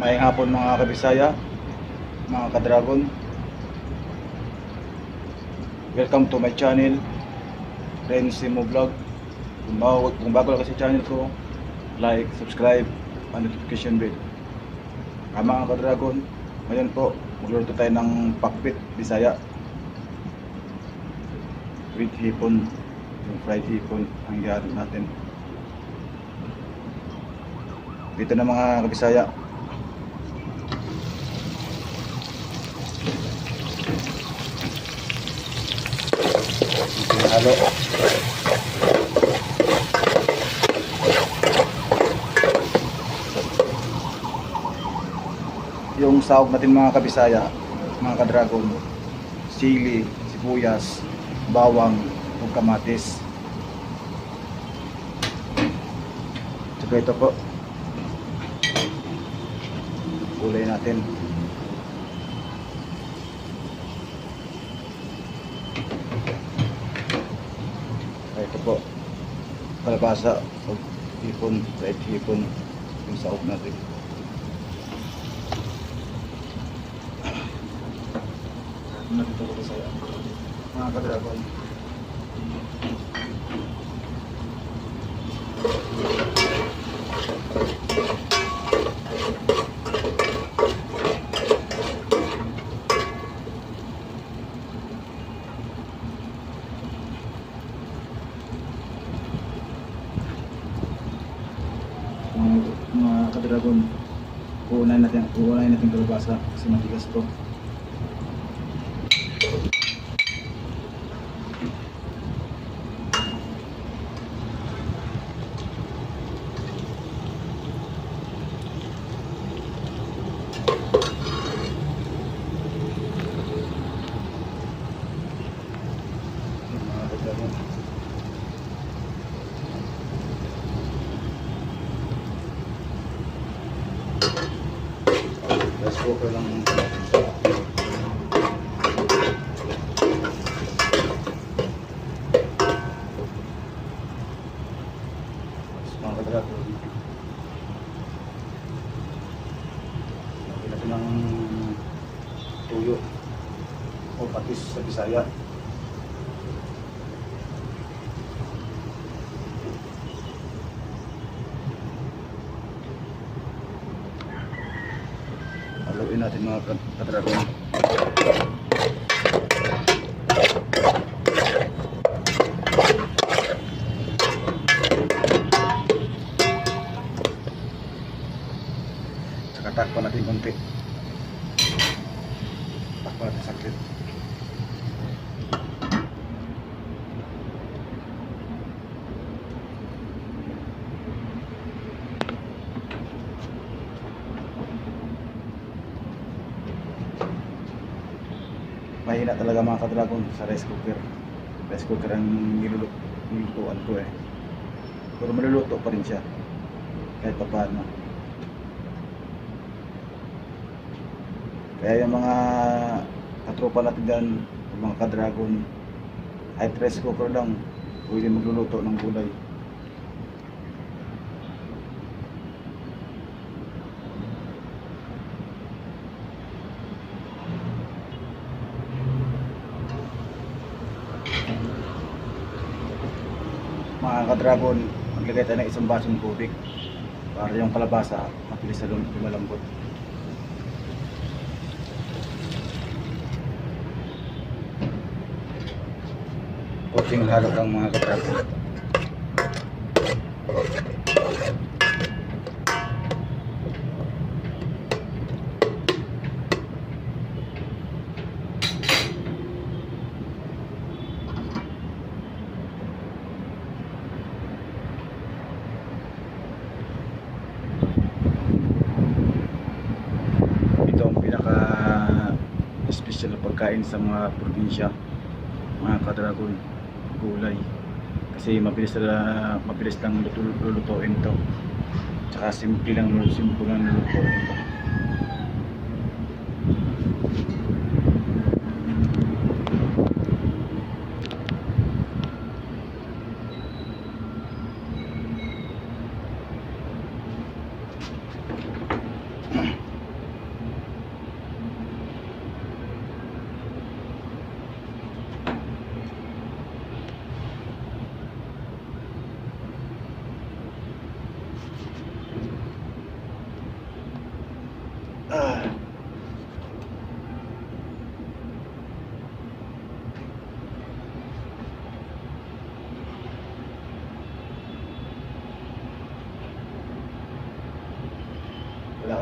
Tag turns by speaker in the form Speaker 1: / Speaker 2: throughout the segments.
Speaker 1: Maayong hapon mga kabisaya, mga ka-dragon. Welcome to my channel, Rensimo Vlog. Kung bago lang kasi channel ko, like, subscribe, and notification bell. Mga ka-dragon, ngayon po, magluluto tayo ng pakbit Bisaya with hipon, yung fried hipon ang gagawin natin. Ito na mga kabisaya. Halo. Yung sahog natin mga kabisaya, mga ka-dragon, sili, sibuyas, bawang, ug kamatis. Tsaka ito po, gulay natin. Ito po, kalabasa o hipon, fried hipon, yung sahog natin. Nandito ko sa mga ka-dragon. Mga ka-dragon, uunahin natin kalabasa kasi matigas to. Mga ka-dragon, rice cooker lang natin. Mga ka-dragon, lagyan natin ng tuyo o patis sa Bisaya. Haluin natin mga ka-dragon. Saka takpan natin konti. Takpan natin sakit. Mahina talaga mga ka-dragon sa rice cooker. Rice cooker ang nilulutuan ko eh. Pero maluluto pa rin siya kahit pa paano. Kaya yung mga katropa natin dyan, yung mga ka-dragon, kahit rice cooker lang, pwede magluluto ng gulay. Mga ka-dragon, maglagay tayo ng isang basong tubig para yung kalabasa mabilis na lumalambot. Kunting halo lang mga ka-dragon. Special na pagkain sa mga probinsya, mga ka-dragon, gulay, kasi mabilis lang lulutuin to, tsaka simple lang lulutuin to.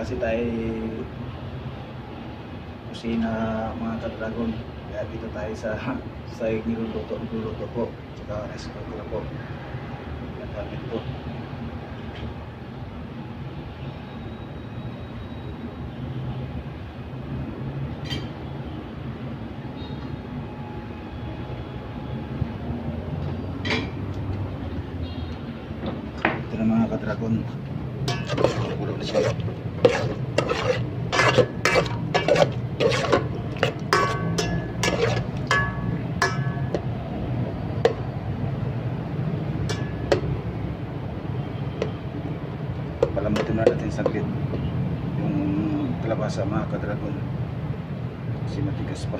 Speaker 2: kasi tayo kusina mga ka-dragon. Kaya dito tayo sa sahig niluluto po. Tsaka rice cooker po. Nagamit po. Ito na mga ka-dragon. Gulo na siya. Palambutin na natin saglit yung kalabasa mga ka-dragon kasi matigas pa.